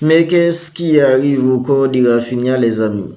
Mais qu'est-ce qui arrive au corps de Rafinha, les amis?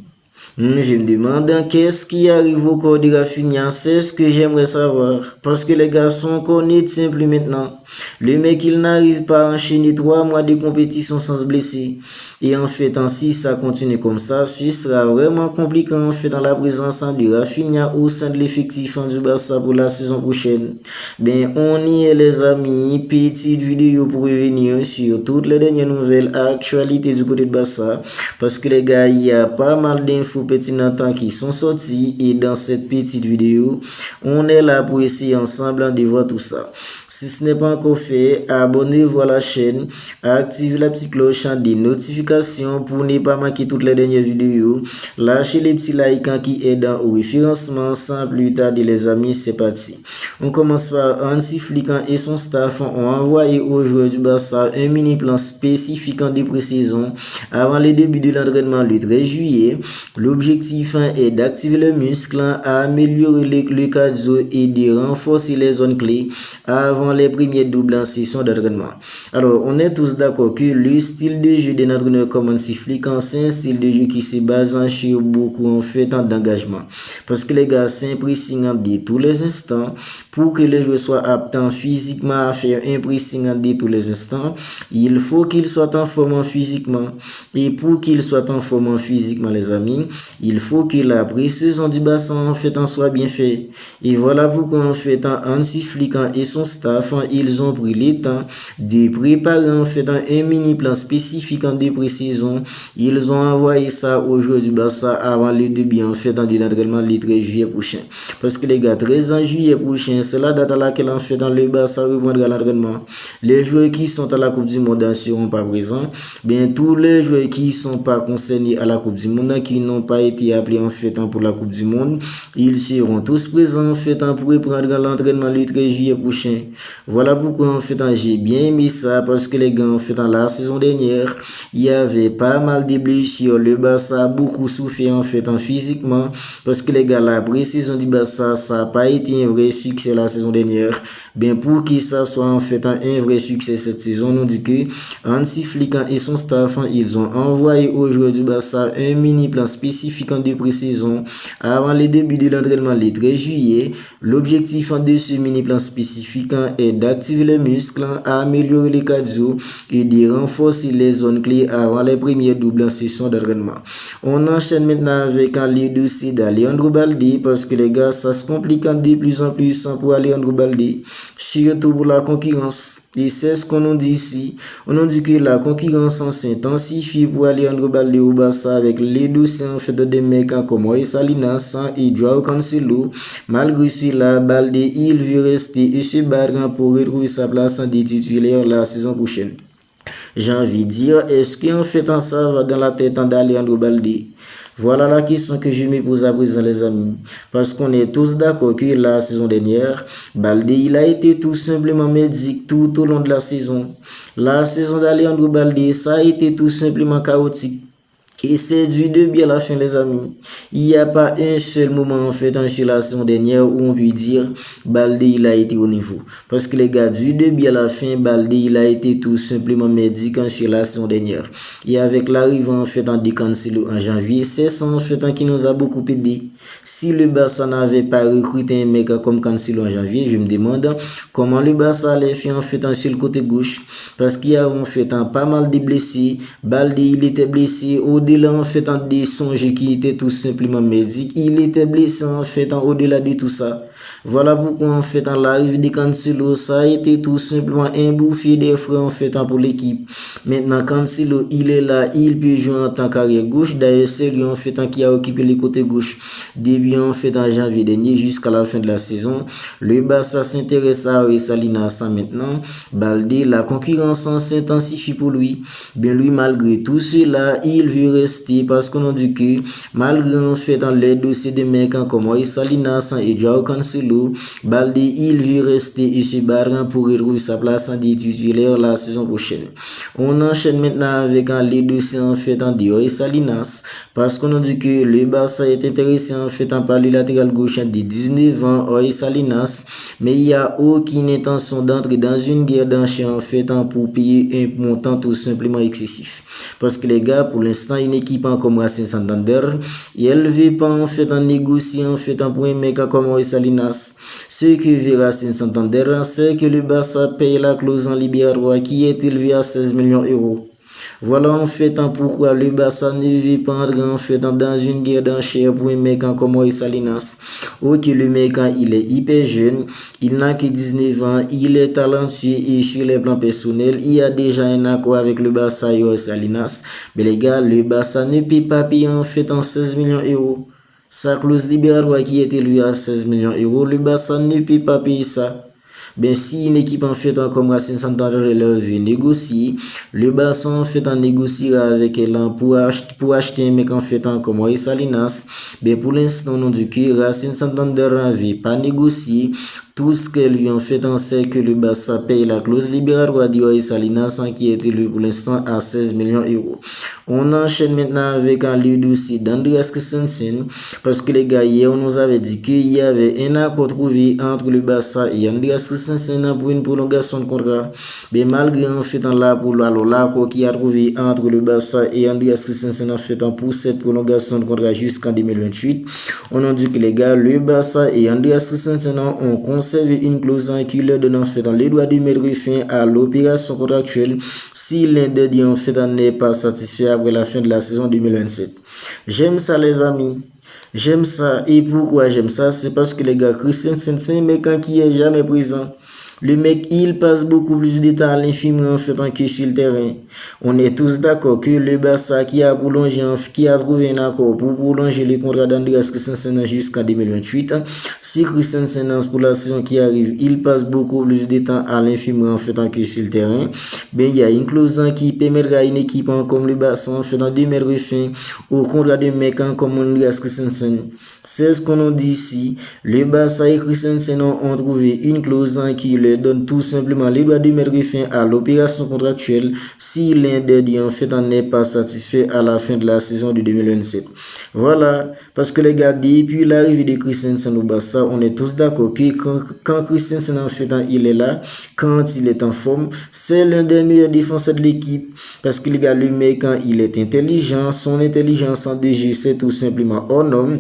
Je me demande qu'est-ce qui arrive au corps de Rafinha, c'est ce que j'aimerais savoir. Parce que les garçons connaissent simple maintenant. Le mec, il n'arrive pas à enchaîner 3 mois de compétition sans se blesser. Et en fait, si ça continue comme ça, ce sera vraiment compliqué en fait dans la présence de Rafinha au sein de l'effectif du Barça pour la saison prochaine. Ben, on y est les amis, petite vidéo pour revenir sur toutes les dernières nouvelles actualités du côté de Barça. Parce que les gars, il y a pas mal d'infos pertinentes qui sont sorties et dans cette petite vidéo, on est là pour essayer ensemble de voir tout ça. Si ce n'est pas encore fait, abonnez-vous à la chaîne, activez la petite cloche des notifications pour ne pas manquer toutes les dernières vidéos. Lâchez les petits likes qui aident au référencement. Sans plus tarder les amis, c'est parti. On commence par Hansi Flick et son staff ont envoyé aux joueurs du Barça un mini plan spécifique de pré-saison avant le début de l'entraînement le 13 juillet. L'objectif est d'activer le muscle, améliorer le cardio et de renforcer les zones clés avant les premiers doubles en session d'entraînement. Alors, on est tous d'accord que le style de jeu de l'entraîneur comme Hansi Flick, c'est un style de jeu qui se base sur beaucoup en fait d'engagement. Parce que les gars, c'est un pressing de tous les instants. Pour que les joueurs soient aptes physiquement à faire un pressing de tous les instants, il faut qu'ils soient en forme physiquement. Et pour qu'ils soient en forme physiquement, les amis, il faut que la pré-saison du bassin en fait en soit bien fait. Et voilà pourquoi en fait Hansi Flick et son staff, ils ont pris le temps de préparer en fait un mini plan spécifique de pré-saison. Ils ont envoyé ça aux joueurs du Barça avant le début en fait de l'entraînement le 13 juillet prochain. Parce que les gars, 13 juillet prochain, c'est la date à laquelle en fait le Barça reprendra l'entraînement. Les joueurs qui sont à la Coupe du Monde ne seront pas présents. Bien, tous les joueurs qui ne sont pas concernés à la Coupe du Monde, qui n'ont pas été appelés en fait pour la Coupe du Monde, ils seront tous présents en fait pour reprendre l'entraînement le 13 juillet prochain. Voilà pourquoi en fait j'ai bien aimé ça, parce que les gars en fait la saison dernière, il y avait pas mal de blessures. Le Barça a beaucoup souffert en fait physiquement, parce que les gars, la pré-saison du Barça, ça n'a pas été un vrai succès la saison dernière. Bien, pour que ça soit en fait un vrai succès cette saison, nous dit que Hansi Flick et son staff, ils ont envoyé aux joueurs du Barça un mini plan spécifique de pré-saison avant le début de l'entraînement le 13 juillet. L'objectif de ce mini plan spécifique est d'activer les muscles, améliorer les cardio et de renforcer les zones clés avant les premiers doubles en session d'entraînement. On enchaîne maintenant avec les dossiers d'Alejandro Balde, parce que les gars, ça se complique de plus en plus pour Alejandro Balde, surtout pour la concurrence. Et c'est ce qu'on nous dit ici. On nous dit que la concurrence s'intensifie pour Alejandro Balde au Barça avec les dossiers en fait de mecs comme Moïse Salinas et Joao Cancelo. Malgré cela, Balde, il veut rester et se battre pour retrouver sa place en titulaire la saison prochaine. J'ai envie de dire, est-ce qu'en fait ça va dans la tête d'Alejandro Balde? Voilà la question que je me pose à présent les amis, parce qu'on est tous d'accord que la saison dernière, Balde il a été tout simplement médiocre tout au long de la saison. La saison d'Alejandro Balde, ça a été tout simplement chaotique. Et c'est du début à la fin les amis. Il n'y a pas un seul moment en fait sur la saison dernière où on peut dire Balde il a été au niveau. Parce que les gars, du début à la fin, Balde il a été tout simplement médiocre sur la saison dernière. Et avec l'arrivée en fait de Cancelo en janvier, c'est ça en fait qui nous a beaucoup aidé. Si le Barça n'avait pas recruté un mec comme Cancelo en janvier, je me demande comment le Barça allait faire en fait sur le côté gauche. Parce qu'il y a en fait pas mal de blessés. Balde il était blessé au-delà en fait des songes qui étaient tout simplement médics. Il était blessé en fait au-delà de tout ça. Voilà pourquoi en fait l'arrivée de Cancelo, ça a été tout simplement un bouffé des frais en fait pour l'équipe. Maintenant Cancelo il est là, il peut jouer en tant qu'arrière gauche. D'ailleurs c'est lui en fait qui a occupé le côté gauche depuis en fait en janvier dernier jusqu'à la fin de la saison. Le Barça s'intéresse à Salinas maintenant. Balde, la concurrence s'intensifie pour lui. Bien lui malgré tout cela, il veut rester, parce qu'on a dit que malgré en fait les dossiers de mecs comme Salinas et Joao Cancelo, Balde il veut rester et se battre pour retrouver sa place en titulaire la saison prochaine. On enchaîne maintenant avec les dossiers en fait de Salinas, parce qu'on a dit que le Barça est intéressé en fait par le latéral gauche de 19 ans, Oy Salinas, mais il n'y a aucune intention d'entrer dans une guerre d'enchères en fait pour payer un montant tout simplement excessif. Parce que les gars, pour l'instant, une équipe comme Racing Santander, et elle ne veut pas en fait négocier en fait pour un mec comme Oy Salinas. Ce que veut Racing Santander, c'est que le Barça paye la clause en libératoire qui est élevée à 16 millions d'euros. Voilà en fait pourquoi le Barça ne veut pas entrer en fait dans une guerre d'enchères pour un mec comme Oy Salinas. Ok, le mec il est hyper jeune, il n'a que 19 ans, il est talentueux et sur les plans personnels, il y a déjà un accord avec le Barça et Oy Salinas. Mais les gars, le Barça ne peut pas payer en fait en 16 millions d'euros. Sa clause libératoire qui est élevée à 16 millions d'euros, le Barça ne peut pas payer ça. Ben, si une équipe en fait comme Racing Santander veut négocier, le Barça en fait négociera avec elle pour acheter un mec en fait comme Oy Salinas. Ben, pour l'instant, on dit que Racing Santander ne veut pas négocier. Tout ce qu'elle lui en fait, c'est que le Barça paye la clause libératoire d'Oy Salinas qui est élu pour l'instant à 16 millions d'euros. On enchaîne maintenant avec le dossier d'Andreas Christensen parce que les gars, hier, on nous avait dit qu'il y avait un accord trouvé entre le Barça et Andreas Christensen pour une prolongation de contrat. Mais malgré en fait l'accord qui a trouvé entre le Barça et Andreas Christensen en fait pour cette prolongation de contrat jusqu'en 2028, on a dit que les gars, le Barça et Andreas Christensen ont conservé une clause qui leur donne en fait les droits de mettre fin à l'opération contractuelle si l'un des deux en fait n'est pas satisfait après la fin de la saison 2027. J'aime ça les amis. J'aime ça. Et pourquoi j'aime ça? C'est parce que les gars, Christensen c'est un mec qui est jamais présent. Le mec, il passe beaucoup plus de temps à l'infirmerie en fait que sur le terrain. On est tous d'accord que le Barça qui a trouvé un accord pour prolonger le contrat d'Andreas Christensen jusqu'en 2028. Si Christensen pour la saison qui arrive, il passe beaucoup plus de temps à l'infirmerie en fait que sur le terrain. Ben, il y a une clause qui permettra à une équipe comme le Barça en fait de mettre fin au contrat de mec comme Andreas Christensen. C'est ce qu'on nous dit ici. Le Barça et Christensen ont trouvé une clause qui leur donne tout simplement les droits de mettre fin à l'opération contractuelle si l'un des deux en fait n'est pas satisfait à la fin de la saison de 2027. Voilà, parce que les gars, depuis l'arrivée de Christensen au Barça, on est tous d'accord que quand Christensen en fait il est là, quand il est en forme, c'est l'un des meilleurs défenseurs de l'équipe. Parce que les gars, le mec quand il est intelligent, son intelligence en jeu c'est tout simplement hors norme.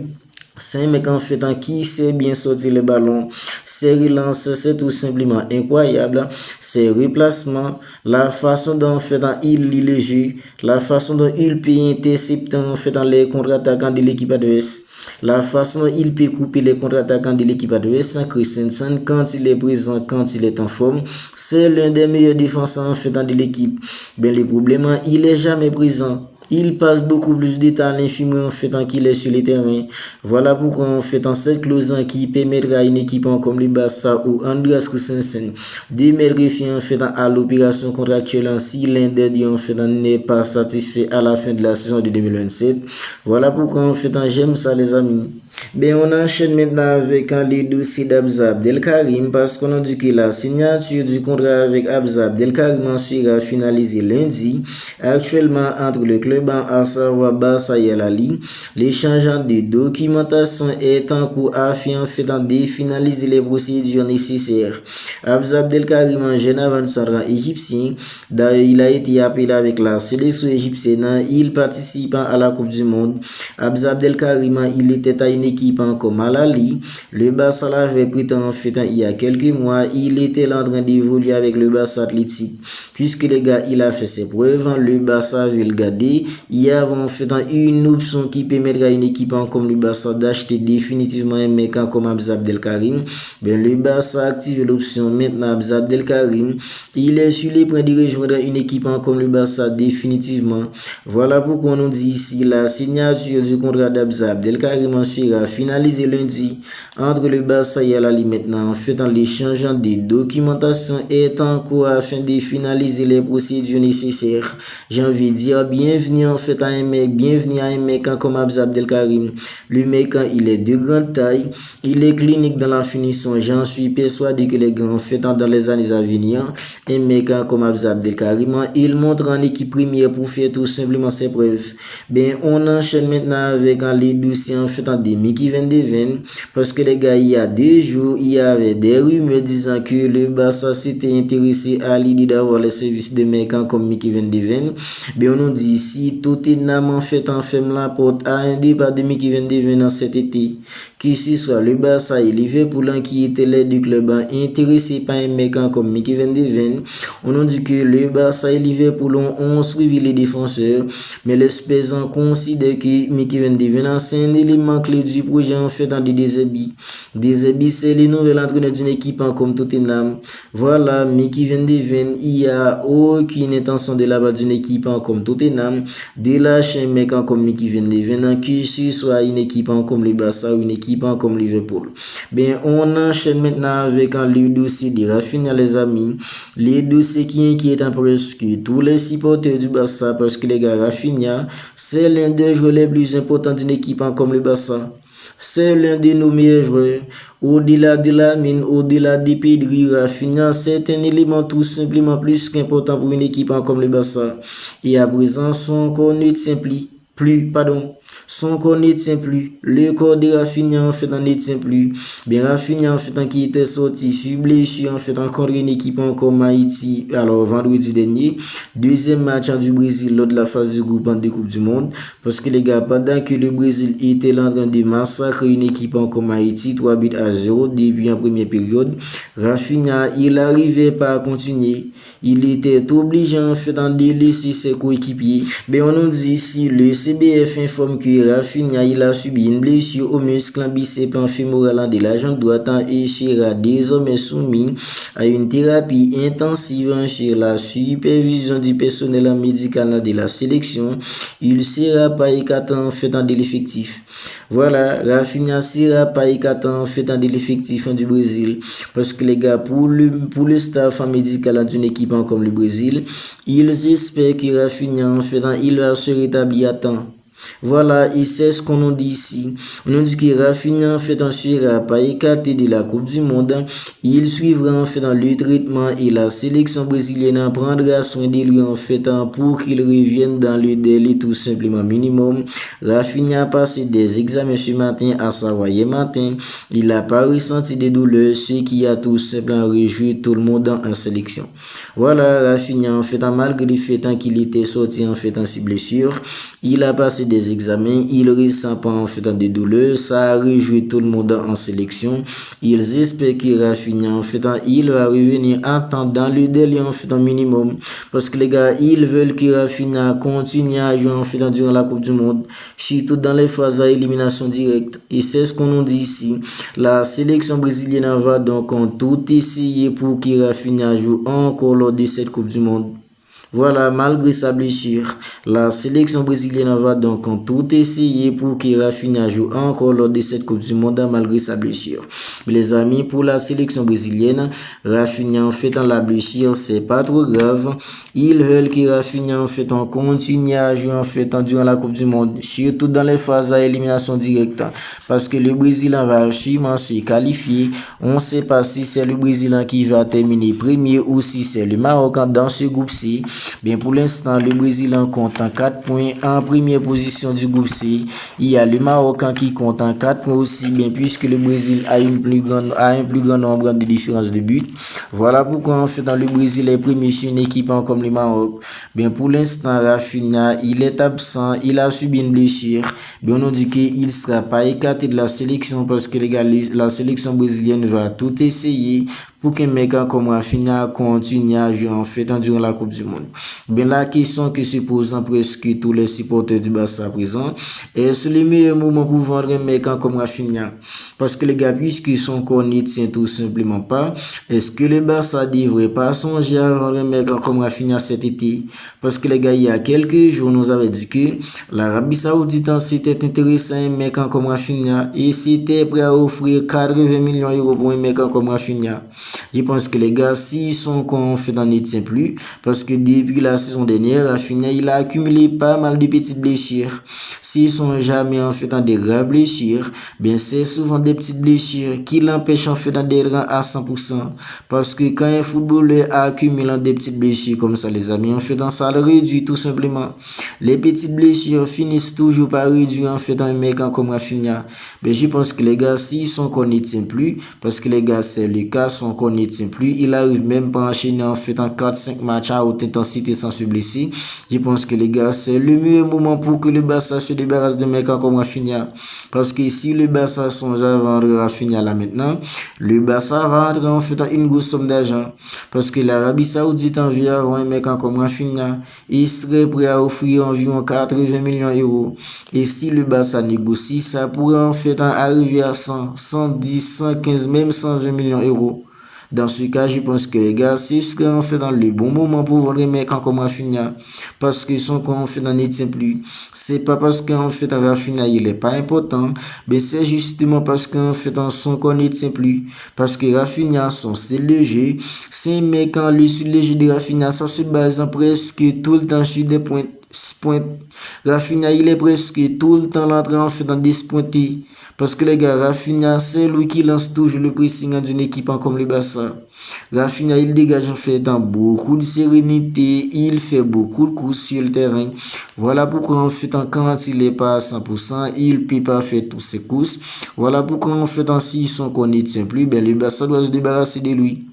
C'est un mec en fait qui sait bien sortir les ballons. Ses relances, c'est tout simplement incroyable. Ses replacements, la façon dont en fait il lit le jeu, la façon dont il peut intercepter en fait les contre-attaquants de l'équipe adverse. La façon dont il peut couper les contre-attaquants de l'équipe adverse, Christensen, quand il est présent, quand il est en forme, c'est l'un des meilleurs défenseurs en fait de l'équipe. Ben, le problème, il est jamais présent. Il passe beaucoup plus de temps à l'infirmerie en fait qu'il est sur le terrain. Voilà pourquoi en fait cette clause qui permettra à une équipe comme le Barça ou Andreas Christensen de mettre fin en fait à l'opération contractuelle si l'un des deux en fait n'est pas satisfait à la fin de la saison de 2027. Voilà pourquoi en fait j'aime ça les amis. Ben, on enchaîne maintenant avec le dossier d'Abza Abdelkarim parce qu'on a dit que la signature du contrat avec Abza Abdelkarim sera finalisée lundi. Actuellement entre le club à savoir Barça et Al Ahly, l'échange de documentation est en cours afin de finaliser les procédures nécessaires. Abza Abdelkarim, jeune avant-centre égyptien, d'ailleurs il a été appelé avec la sélection égyptienne, il participe à la Coupe du Monde. Abza Abdelkarim, il était à une équipe comme Al Ahly. Le Barça l'avait pris en fait il y a quelques mois. Il était en train d'évoluer avec le Barça Athletic. Puisque les gars, il a fait ses preuves, le Barça veut le garder. Il y a en fait une option qui permettra à une équipe comme le Barça d'acheter définitivement un mec comme Abza Abdelkarim. Ben, le Barça active l'option maintenant. Abza Abdelkarim, il est sur les points de rejoindre une équipe comme le Barça définitivement. Voilà pourquoi on nous dit ici la signature du contrat d'Abza Abdelkarim sera finalisée lundi entre le Barça et Al Ahly. Maintenant, en fait, l'échange des documentations est en cours afin de finaliser finaliser les procédures nécessaires. J'ai envie de dire bienvenue en fait à un mec, bienvenue à un mec comme Abdelkarim. Le mec, il est de grande taille, il est clinique dans la finition. J'en suis persuadé que les gars, en fait, dans les années à venir, un mec comme Abdelkarim, il montre en équipe première pour faire tout simplement ses preuves. Ben, on enchaîne maintenant avec les dossiers en fait en demi qui vient de venir. Parce que les gars, il y a 2 jours, il y avait des rumeurs disant que le Barça s'était intéressé à l'idée d'avoir les services de mecs comme Mickey Van de Ven. Ben, on nous dit si Tottenham en fait ferme la porte à un départ de Mickey Van de Ven en cet été, que ce soit le Barça et Liverpool qui étaient les deux clubs intéressés par un mec comme Mickey Van de Ven, on nous dit que le Barça et Liverpool ont suivi les défenseurs, mais les Spurs considèrent que Mickey Van de Ven c'est un élément clé du projet en fait dans des Deserbi. Deserbi, c'est le nouvel entraîneur d'une équipe comme Tottenham. Voilà, Mickey Van de Ven, il n'y a aucune intention de la-bas d'une équipe comme Tottenham, de lâcher un mec comme Mickey Van de Ven, que ce soit une équipe comme le Barça ou une équipe comme Liverpool. Bien, on enchaîne maintenant avec le dossier de Rafinha, les amis. Les dossiers qui inquiètent presque tous les supporters du Barça parce que les gars, Rafinha, c'est l'un des joueurs les plus importants d'une équipe comme le Barça. C'est l'un de nos meilleurs joueurs. Au-delà de la mine, au-delà des Pedri, Rafinha, c'est un élément tout simplement plus qu'important pour une équipe comme le Barça. Et à présent, son corps ne tient plus. Son corps ne tient plus. Le corps de Rafinha en fait ne tient plus. Bien Rafinha en fait qui était sorti sur blessure en fait contre une équipe comme Haïti alors vendredi dernier. Deuxième match du Brésil lors de la phase du groupe de Coupe du Monde. Parce que les gars, pendant que le Brésil était en train de massacrer une équipe comme Haïti, 3-0 depuis en première période, Rafinha il arrivait pas à continuer. Il était obligé en fait de laisser ses coéquipiers. Mais on nous dit ici, le CBF informe que Rafinha il a subi une blessure au muscle biceps fémoral de la jambe droite et sera désormais soumis à une thérapie intensive sur la supervision du personnel médical de la sélection. Il sera pas écarté en fait de l'effectif. Voilà, Rafinha sera pas écarté en fait de l'effectif du Brésil parce que les gars, pour le staff médical d'une équipe comme le Brésil, ils espèrent que Rafinha en fait il va se rétablir à temps. Voilà, et c'est ce qu'on nous dit ici. On nous dit que Rafinha en fait ne sera pas écarté de la Coupe du Monde. Il suivra en fait le traitement et la sélection brésilienne prendra soin de lui en fait pour qu'il revienne dans le délai tout simplement minimum. Rafinha a passé des examens ce matin, à savoir hier matin. Il n'a pas ressenti de douleur, ce qui a tout simplement réjoui tout le monde en sélection. Voilà, Rafinha en fait malgré le fait qu'il était sorti en fait en ses blessures, il a passé des examens, il ressent pas en fait des douleurs, ça a réjoui tout le monde en sélection. Ils espèrent que Rafinha en fait il va revenir à temps dans le délai en fait minimum parce que les gars ils veulent que Rafinha continue à jouer en fait durant la Coupe du Monde, surtout dans les phases à élimination directe. Et c'est ce qu'on nous dit ici. La sélection brésilienne va donc tout essayer pour que Rafinha joue encore lors de cette Coupe du Monde. Voilà, malgré sa blessure, la sélection brésilienne va donc tout essayer pour que Rafinha joue encore lors de cette Coupe du Monde malgré sa blessure. Mais les amis, pour la sélection brésilienne, Rafinha en fait la blessure, c'est pas trop grave. Ils veulent que Rafinha en fait continue à jouer en fait durant la Coupe du Monde, surtout dans les phases à élimination directe, parce que le Brésil va sûrement se qualifier. On ne sait pas si c'est le Brésil qui va terminer premier ou si c'est le Maroc dans ce groupe C. Bien, pour l'instant, le Brésil en compte 4 points en première position du groupe C. Il y a le Maroc qui compte 4 points aussi, bien puisque le Brésil a un plus grand nombre de différences de buts. Voilà pourquoi en fait dans le Brésil est premier sur une équipe comme le Maroc. Bien, pour l'instant, Rafinha il est absent, il a subi une blessure. Bien, on nous dit qu'il ne sera pas écarté de la sélection parce que les gars, la sélection brésilienne va tout essayer pour qu'un mec comme Rafinha continue à jouer en fait durant la Coupe du Monde. Bien, la question que se posent presque tous les supporters du Barça à présent, est-ce le meilleur moment pour vendre un mec comme Rafinha? Parce que les gars, puisque son corps ne tient tout simplement pas, est-ce que le Barça devrait pas songer à vendre un mec comme Rafinha cet été? Parce que les gars, il y a quelques jours, nous avaient dit que l'Arabie Saoudite s'était intéressé à un mec comme Rafinha et c'était prêt à offrir 80 millions d'euros pour un mec comme Rafinha. Je pense que les gars, s'ils sont confiants, ne tient plus. Parce que depuis la saison dernière, Rafinha, il a accumulé pas mal de petites blessures. S'ils sont jamais en fait dans des graves blessures, bien c'est souvent des petites blessures qui l'empêchent en fait d'être à 100%. Parce que quand un footballeur accumule des petites blessures comme ça, les amis, en fait dans ça le réduit tout simplement. Les petites blessures finissent toujours par réduire en fait un mec comme Rafinha. Mais je pense que les gars, s'ils sont qu'on ne tient plus, parce que les gars, c'est le cas, sont qu'on ne tient plus, il arrive même pas à enchaîner en fait en 4-5 matchs à haute intensité sans se blesser. Je pense que les gars, c'est le meilleur moment pour que le Barça se débarrasse de mecs comme Rafinha. Parce que si le Barça songe à vendre Rafinha là maintenant, le Barça va entrer en fait une grosse somme d'argent. Parce que l'Arabie Saoudite environ un mec comme Rafinha, il serait prêt à offrir environ 80 millions d'euros. Et si le Barça négocie, ça pourrait en fait arriver à 100, 110, 115, même 120 millions d'euros. Dans ce cas, je pense que les gars, c'est ce qu'on fait dans le bon moment pour vendre les mecs comme Rafinha. Parce que son qu'on fait dans ne tient plus. C'est pas parce qu'en fait Rafinha il est pas important, mais c'est justement parce qu'en fait son qu'on ne tient plus. Parce que Rafinha, son c'est léger. C'est un mec en le sur léger de Rafinha, ça se base en presque tout le temps sur des points. Rafinha, il est presque tout le temps l'entrée en fait dans des pointés. Parce que les gars, Rafinha, c'est lui qui lance toujours le pressing d'une équipe comme le Barça. Rafinha, il dégage en fait dans beaucoup de sérénité, il fait beaucoup de courses sur le terrain. Voilà pourquoi en fait quand il n'est pas à 100%, il ne peut pas faire toutes ses courses. Voilà pourquoi en fait s'ils sont qu'on ne tient plus, ben le Barça doit se débarrasser de lui.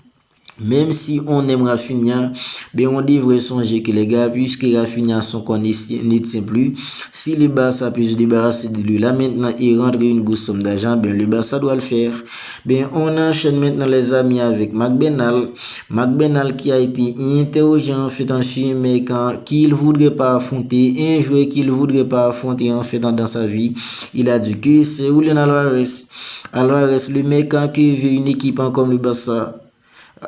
Même si on aime Rafinha, ben on devrait songer que les gars, puisque Rafinha son qu'on ne tient plus, si le Barça peut se débarrasser de lui là maintenant et rendre une grosse somme d'argent, ben le Barça doit le faire. Ben on enchaîne maintenant les amis avec McBenal. McBenal qui a été interrogé en fait en Chine, mais qu'il voudrait pas affronter, un joueur qu'il voudrait pas affronter en fait dans sa vie, il a dit que c'est Julian Alvarez. Alvarez, le mec qui veut une équipe comme le Barça.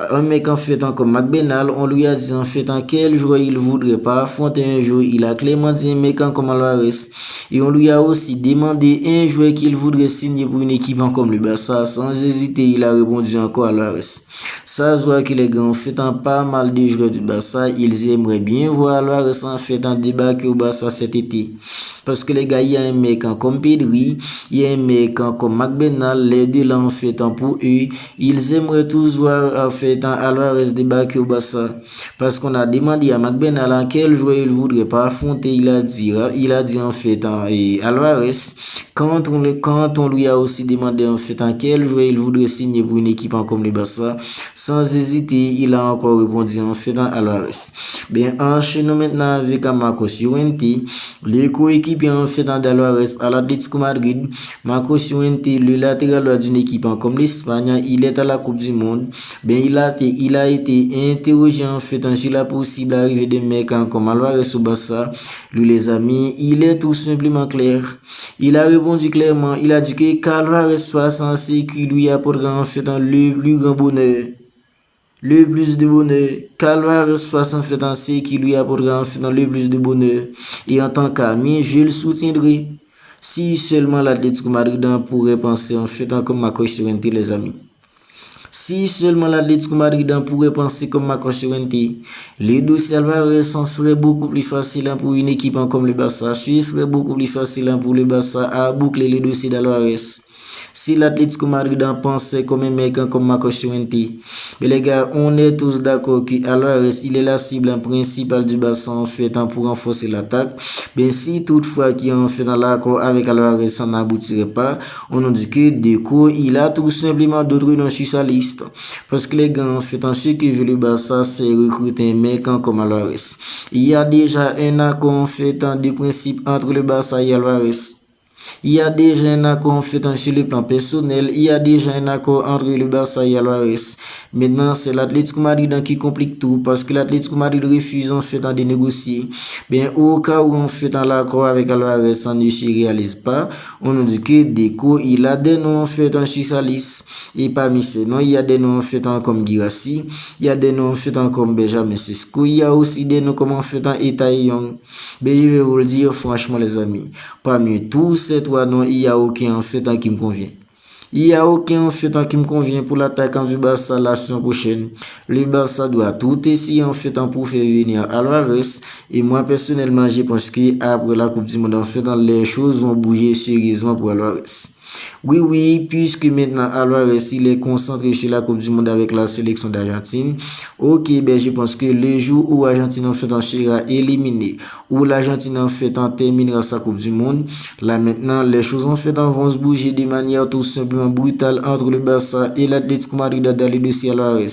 Un mec en fait comme McBenal, on lui a dit en fait en quel joueur il voudrait pas affronter un jour. Il a clairement dit un mec comme Alvarez. Et on lui a aussi demandé un joueur qu'il voudrait signer pour une équipe comme le Barça. Sans hésiter, il a répondu encore Alvarez. Ça se voit que les gars en fait pas mal de joueurs du Barça, ils aimeraient bien voir Alvarez en fait en débarquer au Barça cet été. Parce que les gars, il y a un mec comme Pedri, il y a un mec comme McBenal, les deux là en fait pour eux, ils aimeraient tous voir en fait Alvarez débarquer au Barça. Parce qu'on a demandé à McBenal à quel joueur il voudrait pas affronter, il a dit en fait Alvarez. Quand on lui a aussi demandé en fait en quel joueur il voudrait signer pour une équipe comme le Barça, sans hésiter, il a encore répondu en fait Alvarez. Bien, enchaînons maintenant avec Marcos Llorente, le coéquipier en fait d'Alvarez à l'Atlético Madrid. Marcos Llorente, le latéral d'une équipe comme l'Espagne, il est à la Coupe du Monde. Bien, il a été interrogé en fait sur la possible arrivée de mecs comme Alvarez au Barça. Lui, les amis, il est tout simplement clair. Il a répondu clairement, il a dit que Alvarez soit censé qui lui apportera en fait le plus grand bonheur. Le plus de bonheur, qu'Alvarez fasse en fait ainsi qui lui apportera en fait le plus de bonheur. Et en tant qu'ami, je le soutiendrai. Si seulement l'Atlético Madrid pourrait penser en fait comme Marcos Llorente, les amis. Si seulement l'Atlético Madrid pourrait penser comme Marcos Llorente, les dossiers Alvarez serait beaucoup plus facile pour une équipe comme le Barça. Ce serait beaucoup plus facile pour le Barça à boucler les dossiers d'Alvarez. Si l'Atlético Madrid pensait comme un mec comme Marcos Llorente. Mais les gars, on est tous d'accord que Alvarez, il est la cible principale du Barça en fait pour renforcer l'attaque. Mais si toutefois qu'il en fait dans l'accord avec Alvarez, ça n'aboutirait pas, on nous dit que Deco, il a tout simplement d'autres noms sur sa liste. Parce que les gars, en fait, ce que veut le Barça, c'est recruter un mec comme Alvarez. Il y a déjà un accord en fait de principe entre le Barça et Alvarez. Il y a déjà un accord en fait sur le plan personnel. Il y a déjà un accord entre le Barça et Alvarez. Maintenant, c'est l'Atlético Madrid qui complique tout parce que l'Atlético Madrid refuse en fait de négocier. Bien, au cas où on fait l'accord avec Alvarez, ça ne se réalise pas. On nous dit que Deco, il a des noms en fait sur sa liste. Et parmi ces noms, il y a des noms en fait comme Guirassy. Il y a des noms en fait comme Benjamin Sesko. Il y a aussi des noms comme en fait Etaï Young. Mais je vais vous le dire franchement les amis, parmi tous ces trois noms, il n'y a aucun en fait qui me convient. Il n'y a aucun en fait qui me convient pour l'attaquant du Barça la saison prochaine. Le Barça doit tout essayer en fait pour faire venir Alvarez. Et moi personnellement, je pense qu'après la Coupe du Monde, en fait, les choses vont bouger sérieusement pour Alvarez. Oui, puisque maintenant Alvarez il est concentré sur la Coupe du Monde avec la sélection d'Argentine. Ok, ben je pense que le jour où l'Argentine en fait sera éliminée, où l'Argentine en fait terminera sa Coupe du Monde, là maintenant les choses en fait vont se bouger de manière tout simplement brutale entre le Barça et l'Atlético Madrid dans le dossier Alvarez.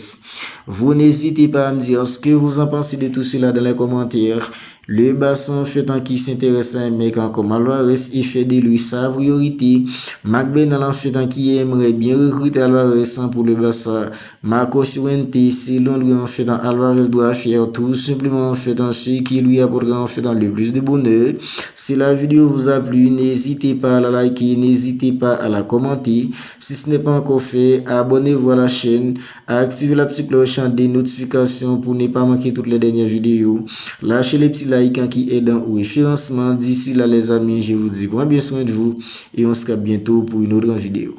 Vous n'hésitez pas à me dire ce que vous en pensez de tout cela dans les commentaires. Le Barça en fait qui s'intéresse à un mec comme Alvarez, il fait de lui sa priorité. McBennal en fait qui aimerait bien recruter Alvarez pour le Barça. Marco Llorente, selon lui en fait Alvarez doit faire tout simplement en fait ce qui lui apportera en fait le plus de bonheur. Si la vidéo vous a plu, n'hésitez pas à la liker, n'hésitez pas à la commenter. Si ce n'est pas encore fait, abonnez-vous à la chaîne, activez la petite cloche des notifications pour ne pas manquer toutes les dernières vidéos. Lâchez les petits likes qui aident au référencement. D'ici là les amis, je vous dis prends bien soin de vous et on se capte bientôt pour une autre vidéo.